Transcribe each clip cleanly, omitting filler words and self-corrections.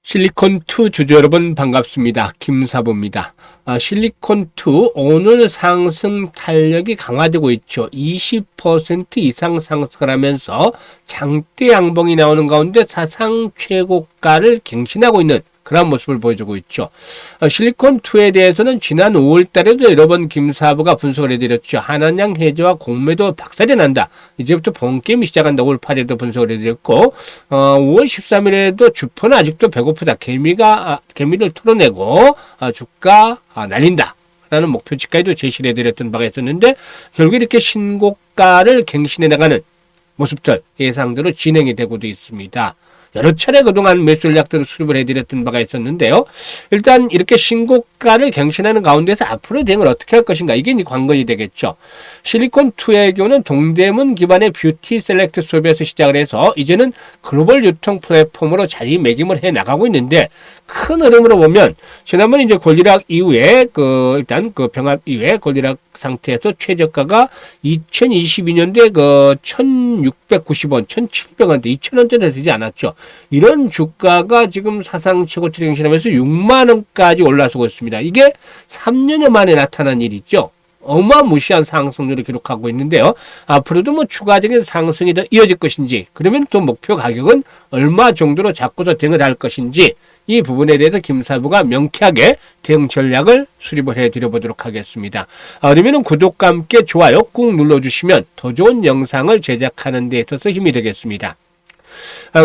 실리콘2 주주 여러분 반갑습니다. 김사부입니다. 실리콘2 오늘 상승 탄력이 강화되고 있죠. 20% 이상 상승을 하면서 장대 양봉이 나오는 가운데 사상 최고가를 갱신하고 있는 그런 모습을 보여주고 있죠. 실리콘2에 대해서는 지난 5월 달에도 여러 번 김사부가 분석을 해드렸죠. 한한양 해저와 공매도 박살이 난다. 이제부터 본게임이 시작한다. 5월 8일에도 분석을 해드렸고 5월 13일에도 주포는 아직도 배고프다. 개미를 털어내고 주가 날린다. 라는 목표치까지도 제시를 해드렸던 바가 있었는데 결국 이렇게 신고가를 갱신해 나가는 모습들 예상대로 진행이 되고도 있습니다. 여러 차례 그동안 매수 전략들을 수립을 해드렸던 바가 있었는데요. 일단 이렇게 신고가를 갱신하는 가운데서 앞으로 대응을 어떻게 할 것인가 이게 이제 관건이 되겠죠. 실리콘2의 경우는 동대문 기반의 뷰티 셀렉트 수업에서 시작을 해서 이제는 글로벌 유통 플랫폼으로 자리매김을 해 나가고 있는데 큰 흐름으로 보면 지난번 이제 골디락 이후에 일단 병합 이후에 골디락 상태에서 최저가가 2022년도에 1,690원, 1,700원대, 2,000원대도 되지 않았죠. 이런 주가가 지금 사상 최고치 갱신하면서 6만 원까지 올라서고 있습니다. 이게 3년여 만에 나타난 일이죠. 어마무시한 상승률을 기록하고 있는데요. 앞으로도 뭐 추가적인 상승이 더 이어질 것인지, 그러면 또 목표 가격은 얼마 정도로 잡고서 대응을 할 것인지, 이 부분에 대해서 김사부가 명쾌하게 대응 전략을 수립을 해드려 보도록 하겠습니다. 그러면 구독과 함께 좋아요 꾹 눌러주시면 더 좋은 영상을 제작하는 데 있어서 힘이 되겠습니다.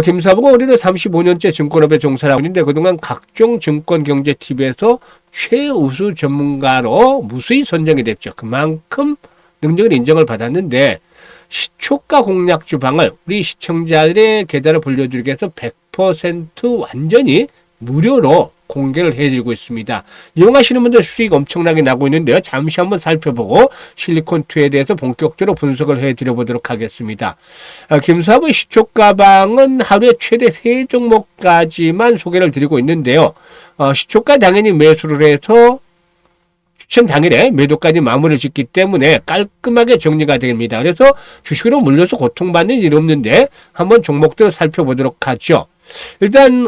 김사부가 올해는 35년째 증권업에 종사를 하고 있는데 그동안 각종 증권경제TV에서 최우수 전문가로 무수히 선정이 됐죠. 그만큼 능력을 인정을 받았는데 시초가 공략 주방을 우리 시청자들의 계좌를 불려주기 위해서 100% 완전히 무료로 공개를 해드리고 있습니다. 이용하시는 분들 수익 엄청나게 나고 있는데요. 잠시 한번 살펴보고 실리콘2에 대해서 본격적으로 분석을 해드려 보도록 하겠습니다. 김사부의 시초가방은 하루에 최대 3종목까지만 소개를 드리고 있는데요. 시초가 당연히 매수를 해서 추천 당일에 매도까지 마무리를 짓기 때문에 깔끔하게 정리가 됩니다. 그래서 주식으로 물려서 고통받는 일이 없는데 한번 종목들을 살펴보도록 하죠. 일단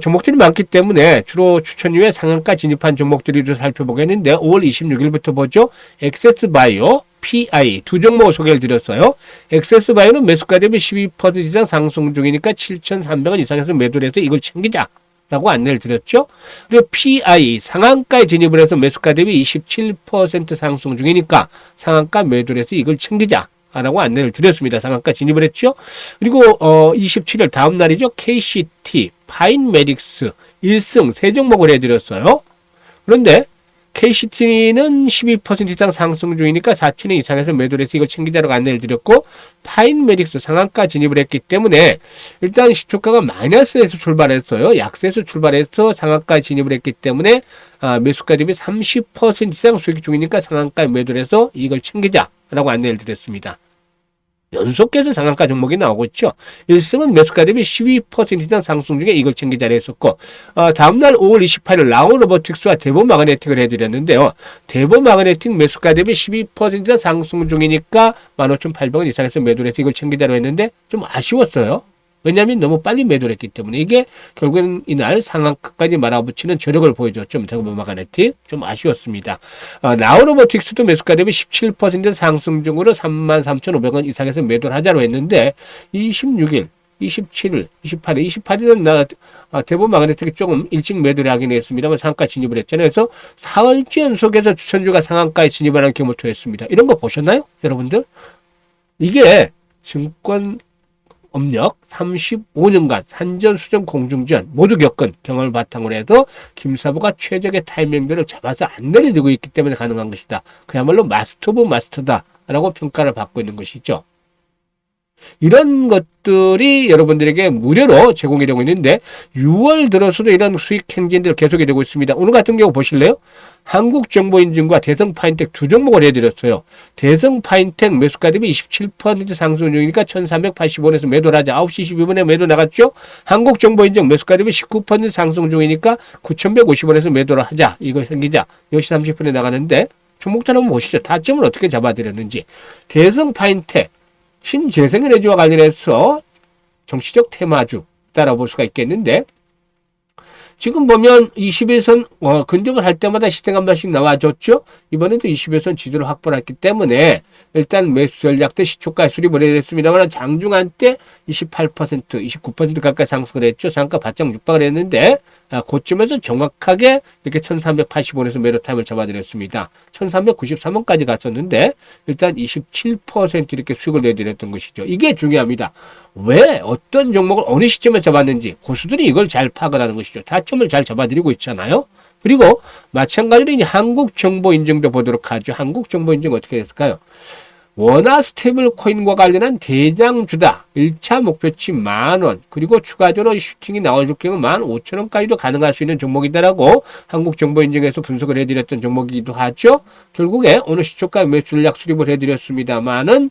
종목들이 많기 때문에 주로 추천 이후에 상한가 진입한 종목들을 살펴보겠는데 5월 26일부터 보죠. 엑세스바이오, PI 두 종목을 소개를 드렸어요. 엑세스바이오는 매수가 대비 12% 이상 상승 중이니까 7,300원 이상에서 매도를 해서 이걸 챙기자 라고 안내를 드렸죠. 그리고 PI 상한가에 진입을 해서 매수가 대비 27% 상승 중이니까 상한가 매도를 해서 이걸 챙기자 라고 안내를 드렸습니다. 상한가 진입을 했죠. 그리고 27일 다음 날이죠. KCT, 파인메딕스 1승 3종목을 해드렸어요. 그런데 KCT는 12% 이상 상승 중이니까 4,000원 이상에서 매도를 해서 이걸 챙기자라고 안내를 드렸고 파인메딕스 상한가 진입을 했기 때문에 일단 시초가가 마이너스에서 출발했어요. 약세에서 출발해서 상한가 진입을 했기 때문에 매수가 대비 30% 이상 수익 중이니까 상한가에 매도를 해서 이걸 챙기자라고 안내를 드렸습니다. 연속해서 상한가 종목이 나오고 있죠. 1승은 매수가 대비 12% 이상 상승 중에 이걸 챙기자를 했었고 다음날 5월 28일 라오로보틱스와 대보마그네틱을 해드렸는데요. 대보마그네틱 매수가 대비 12% 이상 상승 중이니까 15,800원 이상에서 매도를 해서 이걸 챙기자로 했는데 좀 아쉬웠어요. 왜냐하면 너무 빨리 매도를 했기 때문에 이게 결국에는 이날 상한가까지 말아붙이는 저력을 보여줬죠. 대보마그네틱 좀 아쉬웠습니다. 나우로보틱스도 매수가 대비 17% 상승 중으로 33,500원 이상에서 매도를 하자로 했는데 26일, 27일, 28일은 대보마그네틱이 조금 일찍 매도를 하긴 했습니다만 상한가 진입을 했잖아요. 그래서 사흘째 연속해서 추천주가 상한가에 진입하는 경우를 했습니다. 이런 거 보셨나요? 여러분들? 이게 증권 업력 35년간 산전수전 공중전 모두 겪은 경험을 바탕으로 해서 김사부가 최적의 타이밍들을 잡아서 안 내려두고 있기 때문에 가능한 것이다. 그야말로 마스터 오브 마스터다라고 평가를 받고 있는 것이죠. 이런 것들이 여러분들에게 무료로 제공이 되고 있는데 6월 들어서도 이런 수익 행진들 계속이 되고 있습니다. 오늘 같은 경우 보실래요? 한국정보인증과 대성파인텍 두 종목을 해드렸어요. 대성파인텍 매수가 대비 27% 상승 중이니까 1,380원에서 매도를 하자. 9시 12분에 매도 나갔죠. 한국정보인증 매수가 대비 19% 상승 중이니까 9,150원에서 매도를 하자. 이거 생기자. 10시 30분에 나가는데 종목들 한번 보시죠. 타점을 어떻게 잡아드렸는지. 대성파인텍 신재생에너지와 관련해서 정치적 테마주 따라볼 수가 있겠는데 지금 보면 21선 근접을 할 때마다 시세가 한 번씩 나와줬죠. 이번에도 21선 지지를 확보했기 때문에 일단 매수 전략 때 시초가 수립을 해야 됐습니다만 장중한 때 28%, 29% 가까이 상승을 했죠. 상가 바짝 육박을 했는데 고점에서 정확하게 이렇게 1380원에서 매도 타임을 잡아드렸습니다. 1393원까지 갔었는데 일단 27% 이렇게 수익을 내드렸던 것이죠. 이게 중요합니다. 왜 어떤 종목을 어느 시점에 잡았는지 고수들이 이걸 잘 파악을 하는 것이죠. 타점을 잘 잡아드리고 있잖아요. 그리고 마찬가지로 이제 한국정보인증도 보도록 하죠. 한국정보인증 어떻게 됐을까요? 원화 스테이블 코인과 관련한 대장주다. 1차 목표치 10,000원. 그리고 추가적으로 슈팅이 나와줄 경우 15,000원까지도 가능할 수 있는 종목이다라고 한국정보인증에서 분석을 해드렸던 종목이기도 하죠. 결국에 오늘 시초가 매수 전략 수립을 해드렸습니다만은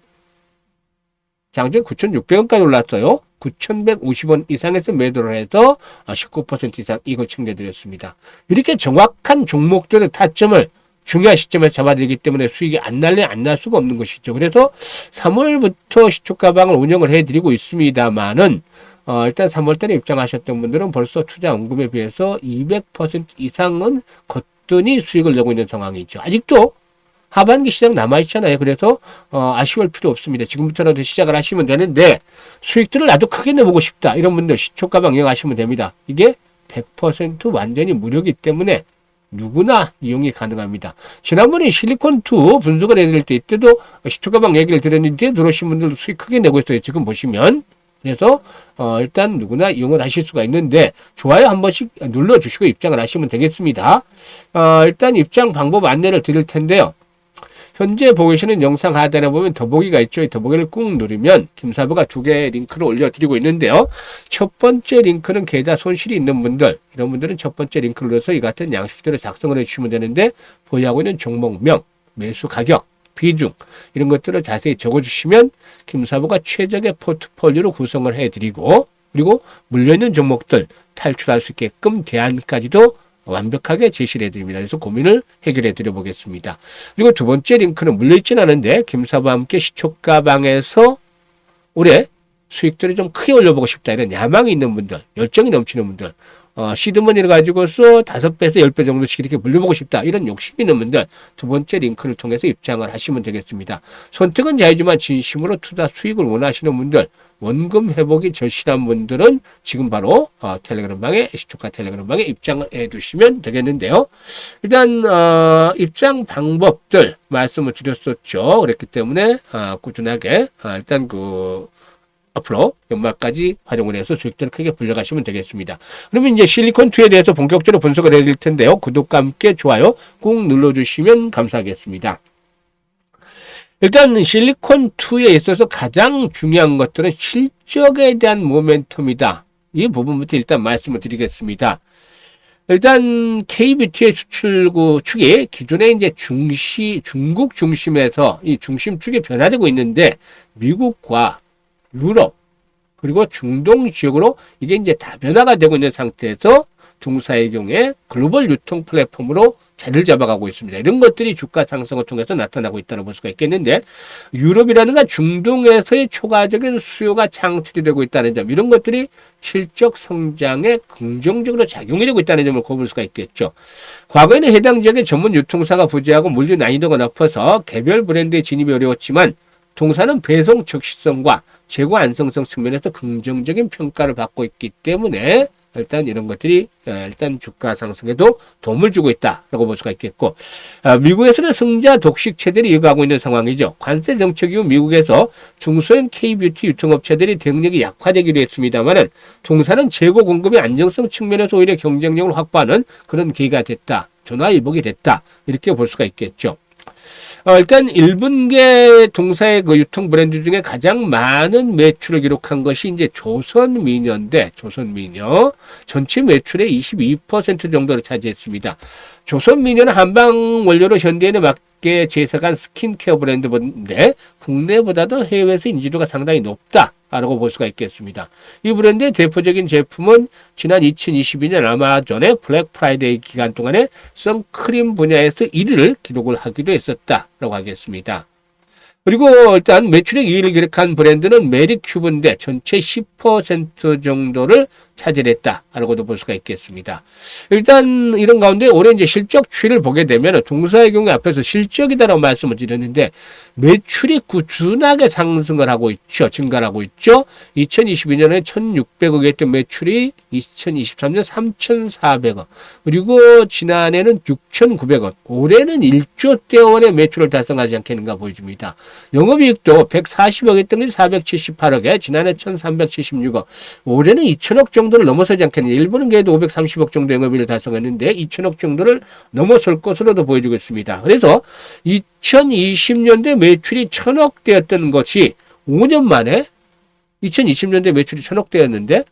장중 9,600원까지 올랐어요. 9,150원 이상에서 매도를 해서 19% 이상 이걸 챙겨드렸습니다. 이렇게 정확한 종목들의 타점을 중요한 시점에 잡아들이기 때문에 수익이 안 날 수가 없는 것이죠. 그래서 3월부터 시초가방을 운영을 해드리고 있습니다만은 일단 3월달에 입장하셨던 분들은 벌써 투자 원금에 비해서 200% 이상은 거뜬히 수익을 내고 있는 상황이죠. 아직도 하반기 시장 남아있잖아요. 그래서 아쉬울 필요 없습니다. 지금부터라도 시작을 하시면 되는데 수익들을 나도 크게 내보고 싶다. 이런 분들 시초가방 이용하시면 됩니다. 이게 100% 완전히 무료이기 때문에 누구나 이용이 가능합니다. 지난번에 실리콘2 분석을 해드릴 때 이때도 시초가방 얘기를 드렸는데 들어오신 분들도 수익 크게 내고 있어요. 지금 보시면. 그래서 일단 누구나 이용을 하실 수가 있는데 좋아요 한 번씩 눌러주시고 입장을 하시면 되겠습니다. 일단 입장 방법 안내를 드릴 텐데요. 현재 보고 계시는 영상 하단에 보면 더보기가 있죠. 이 더보기를 꾹 누르면 김사부가 2개의 링크를 올려드리고 있는데요. 첫 번째 링크는 계좌 손실이 있는 분들, 이런 분들은 첫 번째 링크를 눌러서 이 같은 양식대로 작성을 해주시면 되는데 보유하고 있는 종목명, 매수 가격, 비중 이런 것들을 자세히 적어주시면 김사부가 최적의 포트폴리오로 구성을 해드리고 그리고 물려있는 종목들 탈출할 수 있게끔 대안까지도 완벽하게 제시를 해드립니다. 그래서 고민을 해결해 드려 보겠습니다. 그리고 두 번째 링크는 물려있진 않은데 김사부와 함께 시초가방에서 올해 수익들을 좀 크게 올려보고 싶다 이런 야망이 있는 분들, 열정이 넘치는 분들, 시드머니를 가지고서 5배에서 10배 정도씩 이렇게 물려보고 싶다 이런 욕심이 있는 분들 두 번째 링크를 통해서 입장을 하시면 되겠습니다. 선택은 자유지만 진심으로 투자 수익을 원하시는 분들, 원금 회복이 절실한 분들은 지금 바로 텔레그램방에 시초가 텔레그램방에 입장을 해두시면 되겠는데요. 일단 입장 방법들 말씀을 드렸었죠. 그랬기 때문에 꾸준하게 일단 앞으로 연말까지 활용을 해서 수익들을 크게 불려가시면 되겠습니다. 그러면 이제 실리콘2에 대해서 본격적으로 분석을 해드릴 텐데요. 구독과 함께 좋아요 꾹 눌러주시면 감사하겠습니다. 일단 실리콘2에 있어서 가장 중요한 것들은 실적에 대한 모멘텀이다. 이 부분부터 일단 말씀을 드리겠습니다. 일단 K뷰티의 수출구 축이 기존에 이제 중국 중심에서 이 중심 축이 변화되고 있는데 미국과 유럽 그리고 중동 지역으로 이게 이제 다 변화가 되고 있는 상태에서 동사의 경우에 글로벌 유통 플랫폼으로 자리를 잡아가고 있습니다. 이런 것들이 주가 상승을 통해서 나타나고 있다고 볼 수가 있겠는데 유럽이라든가 중동에서의 초과적인 수요가 창출이 되고 있다는 점 이런 것들이 실적 성장에 긍정적으로 작용이 되고 있다는 점을 꼽을 수가 있겠죠. 과거에는 해당 지역의 전문 유통사가 부재하고 물류 난이도가 높아서 개별 브랜드의 진입이 어려웠지만 동사는 배송 적시성과 재고 안정성 측면에서 긍정적인 평가를 받고 있기 때문에 일단 이런 것들이 일단 주가 상승에도 도움을 주고 있다라고 볼 수가 있겠고 미국에서는 승자 독식 체제를 이어가고 있는 상황이죠. 관세 정책 이후 미국에서 중소형 K뷰티 유통업체들이 대응력이 약화되기도 했습니다만은 동사는 재고 공급의 안정성 측면에서 오히려 경쟁력을 확보하는 그런 계기가 됐다. 전화위복이 됐다. 이렇게 볼 수가 있겠죠. 일단 1분기 동사의 유통 브랜드 중에 가장 많은 매출을 기록한 것이 이제 조선미녀인데, 조선미녀. 전체 매출의 22% 정도를 차지했습니다. 조선미녀는 한방 원료로 현대인에 맞게 제작한 스킨케어 브랜드인데, 국내보다도 해외에서 인지도가 상당히 높다라고 볼 수가 있겠습니다. 이 브랜드의 대표적인 제품은 지난 2022년 아마존의 블랙 프라이데이 기간 동안에 선크림 분야에서 1위를 기록을 하기도 했었다라고 하겠습니다. 그리고 일단 매출액 2위를 기록한 브랜드는 메리큐브인데 전체 10% 정도를 차지했다라고도 볼 수가 있겠습니다. 일단 이런 가운데 올해 이제 실적 추이를 보게 되면 동사의 경우에 앞에서 실적이다라고 말씀을 드렸는데 매출이 꾸준하게 상승을 하고 있죠. 증가를 하고 있죠. 2022년에 1,600억이 했던 매출이 2023년 3,400억 그리고 지난해는 6,900억 올해는 1조 원의 매출을 달성하지 않겠는가 보여집니다. 영업이익도 140억 했던 게 478억에 지난해 1,376억 올해는 2,000억 정도를 넘어서지 않겠느냐. 일본은 그래도 530억 정도 영업이익을 달성했는데 2,000억 정도를 넘어설 것으로도 보여지고 있습니다. 그래서 2020년대 매출이 1,000억대였던 것이 5년 만에 2020년대 매출이 1,000억대였는데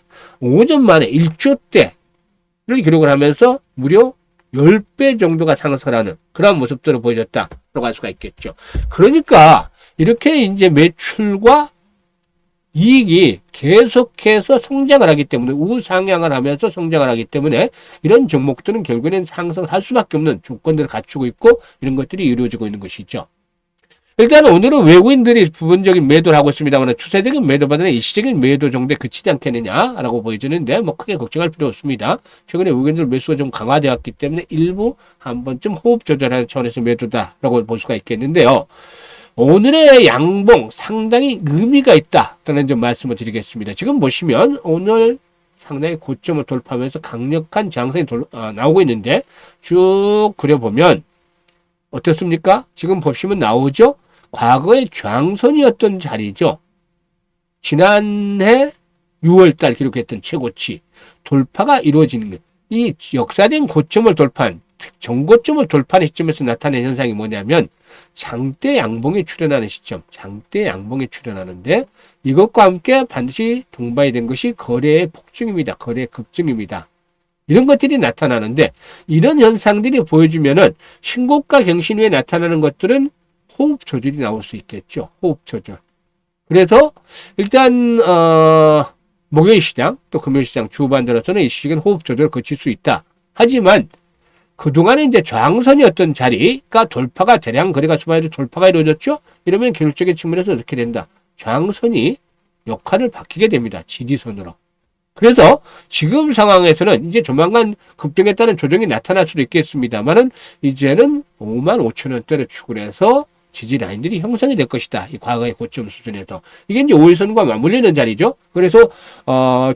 5년 만에 1조대를 기록을 하면서 무려 10배 정도가 상승하는 그런 모습들을 보여줬다라고 할 수가 있겠죠. 그러니까 이렇게 이제 매출과 이익이 계속해서 성장을 하기 때문에 우상향을 하면서 성장을 하기 때문에 이런 종목들은 결국에는 상승할 수밖에 없는 조건들을 갖추고 있고 이런 것들이 이루어지고 있는 것이죠. 일단 오늘은 외국인들이 부분적인 매도를 하고 있습니다만 추세적인 매도보다는 일시적인 매도 정도에 그치지 않겠느냐라고 보여지는데 뭐 크게 걱정할 필요 없습니다. 최근에 외국인들 매수가 좀 강화되었기 때문에 일부 한 번쯤 호흡 조절하는 차원에서 매도다라고 볼 수가 있겠는데요. 오늘의 양봉 상당히 의미가 있다라는 점 말씀을 드리겠습니다. 지금 보시면 오늘 상당히 고점을 돌파하면서 강력한 장세이 나오고 있는데 쭉 그려보면 어떻습니까? 지금 보시면 나오죠? 과거의 저항선이었던 자리죠. 지난해 6월달 기록했던 최고치 돌파가 이루어지는 것. 이 역사적인 고점을 돌파한 정고점을 돌파하는 시점에서 나타낸 현상이 뭐냐면 장대 양봉이 출현하는 시점, 장대 양봉이 출현하는데 이것과 함께 반드시 동반이 된 것이 거래의 폭증입니다. 거래의 급증입니다. 이런 것들이 나타나는데 이런 현상들이 보여주면은 신고가 경신 후에 나타나는 것들은 호흡 조절이 나올 수 있겠죠. 호흡 조절. 그래서 일단 목요일 시장 또 금요일 시장 주반 들어서는 이 시기는 호흡 조절을 거칠 수 있다. 하지만 그동안에 이제 저항선이었던 자리가 돌파가 대량 거래가 수반에도 돌파가 이루어졌죠. 이러면 기술적인 측면에서 어떻게 된다. 저항선이 역할을 바뀌게 됩니다. 지지선으로. 그래서 지금 상황에서는 이제 조만간 급등에 따른 조정이 나타날 수도 있겠습니다만은 이제는 55,000원대를 축을 해서 지지 라인들이 형성이 될 것이다. 이 과거의 고점 수준에서. 이게 이제 5일선과 맞물리는 자리죠. 그래서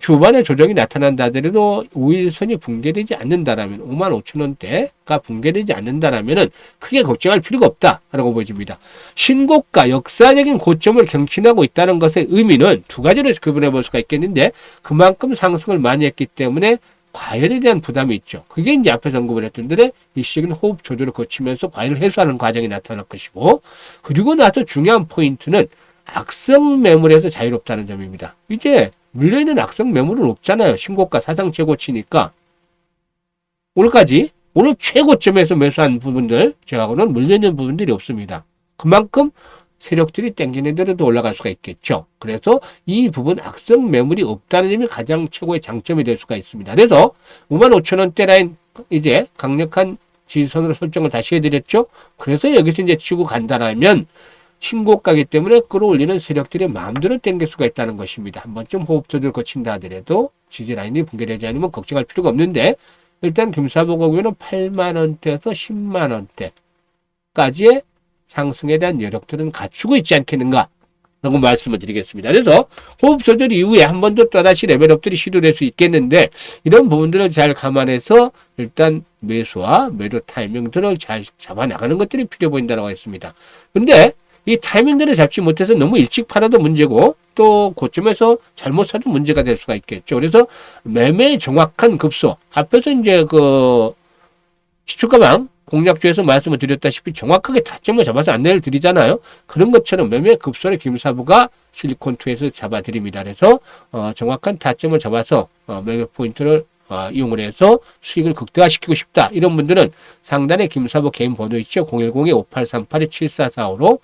주반에 조정이 나타난다 하더라도 5일선이 붕괴되지 않는다라면 55,000원대가 붕괴되지 않는다라면은 크게 걱정할 필요가 없다라고 보여집니다. 신고가 역사적인 고점을 경신하고 있다는 것의 의미는 두 가지로 구분해 볼 수가 있겠는데 그만큼 상승을 많이 했기 때문에 과열에 대한 부담이 있죠. 그게 이제 앞에서 언급을 했던 대로 일시적인 호흡 조절을 거치면서 과열을 해소하는 과정이 나타날 것이고 그리고 나서 중요한 포인트는 악성 매물에서 자유롭다는 점입니다. 이제 물려있는 악성 매물은 없잖아요. 신고가 사상 최고치니까 오늘 최고점에서 매수한 부분들 제하고는 물려있는 부분들이 없습니다. 그만큼 세력들이 땡기는 대로도 올라갈 수가 있겠죠. 그래서 이 부분 악성 매물이 없다는 점이 가장 최고의 장점이 될 수가 있습니다. 그래서 55,000원대 라인 이제 강력한 지지선으로 설정을 다시 해드렸죠. 그래서 여기서 이제 치고 간다라면 신고가기 때문에 끌어올리는 세력들이 마음대로 땡길 수가 있다는 것입니다. 한 번쯤 호흡 조절 거친다 하더라도 지지 라인이 붕괴되지 않으면 걱정할 필요가 없는데 일단 김사복 경우에는 8만원대에서 10만원대까지의 상승에 대한 여력들은 갖추고 있지 않겠는가 라고 말씀을 드리겠습니다. 그래서 호흡 조절 이후에 한 번 더 또다시 레벨업들이 시도될 수 있겠는데 이런 부분들을 잘 감안해서 일단 매수와 매도 타이밍들을 잘 잡아나가는 것들이 필요해 보인다고 했습니다. 근데 이 타이밍들을 잡지 못해서 너무 일찍 팔아도 문제고 또 고점에서 잘못 사도 문제가 될 수가 있겠죠. 그래서 매매의 정확한 급소 앞에서 이제 그 시초가방 공략주에서 말씀을 드렸다시피 정확하게 타점을 잡아서 안내를 드리잖아요. 그런 것처럼 매매 급소를 김사부가 실리콘2에서 잡아드립니다. 그래서 정확한 타점을 잡아서 매매 포인트를 이용을 해서 수익을 극대화시키고 싶다. 이런 분들은 상단에 김사부 개인 번호 있죠. 010-5838-7445로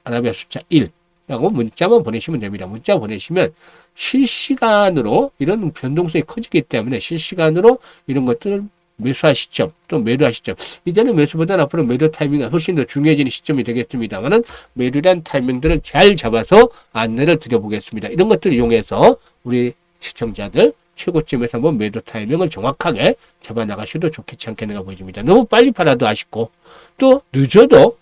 아라비아 숫자 1라고 문자만 보내시면 됩니다. 문자 보내시면 실시간으로 이런 변동성이 커지기 때문에 실시간으로 이런 것들을 매수할 시점, 또 매도할 시점. 이제는 매수보다는 앞으로 매도 타이밍이 훨씬 더 중요해지는 시점이 되겠습니다만은 매도란 타이밍들을 잘 잡아서 안내를 드려보겠습니다. 이런 것들을 이용해서 우리 시청자들 최고점에서 한번 매도 타이밍을 정확하게 잡아 나가셔도 좋겠지 않겠는가 보입니다. 너무 빨리 팔아도 아쉽고 또 늦어도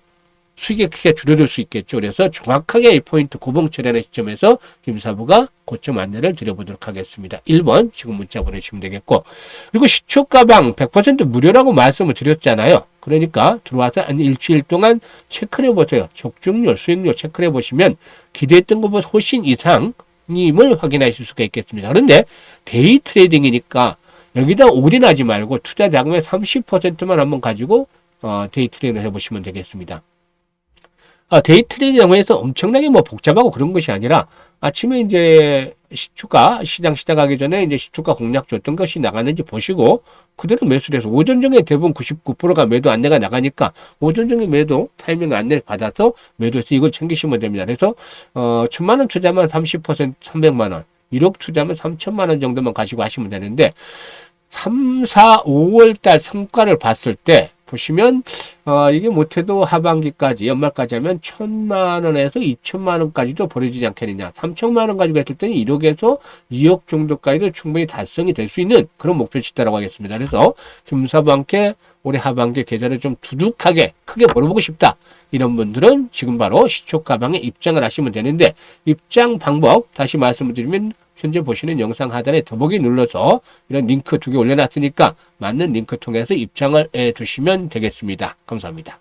수익이 크게 줄어들 수 있겠죠. 그래서 정확하게 이 포인트 고봉 처리하는 시점에서 김사부가 고점 안내를 드려보도록 하겠습니다. 1번 지금 문자 보내주시면 되겠고, 그리고 시초가방 100% 무료라고 말씀을 드렸잖아요. 그러니까 들어와서 한 일주일 동안 체크를 해보세요. 적중률, 수익률 체크를 해보시면 기대했던 것보다 훨씬 이상임을 확인하실 수가 있겠습니다. 그런데 데이 트레이딩이니까 여기다 올인하지 말고 투자 자금의 30%만 한번 가지고 데이 트레이딩을 해보시면 되겠습니다. 데이 트레이딩에서 엄청나게 뭐 복잡하고 그런 것이 아니라 아침에 이제 시초가 시장 시작하기 전에 이제 시초가 공략 줬던 것이 나가는지 보시고 그대로 매수를 해서 오전 중에 대부분 99%가 매도 안내가 나가니까 오전 중에 매도 타이밍 안내를 받아서 매도해서 이걸 챙기시면 됩니다. 그래서 1,000만 원 투자만 30% 300만 원, 1억 투자면 3천만 원 정도만 가지고 하시면 되는데 3, 4, 5월 달 성과를 봤을 때 보시면 이게 못해도 하반기까지 연말까지 하면 1,000만 원에서 2천만 원까지도 벌어지지 않겠느냐. 3천만 원 가지고 했을 때는 1억에서 2억 정도까지도 충분히 달성이 될 수 있는 그런 목표치다라고 하겠습니다. 그래서 김사부와 함께 올해 하반기 계좌를 좀 두둑하게 크게 벌어보고 싶다. 이런 분들은 지금 바로 시초가방에 입장을 하시면 되는데 입장 방법 다시 말씀을 드리면 현재 보시는 영상 하단에 더보기 눌러서 이런 링크 2개 올려놨으니까 맞는 링크 통해서 입장을 해 두시면 되겠습니다. 감사합니다.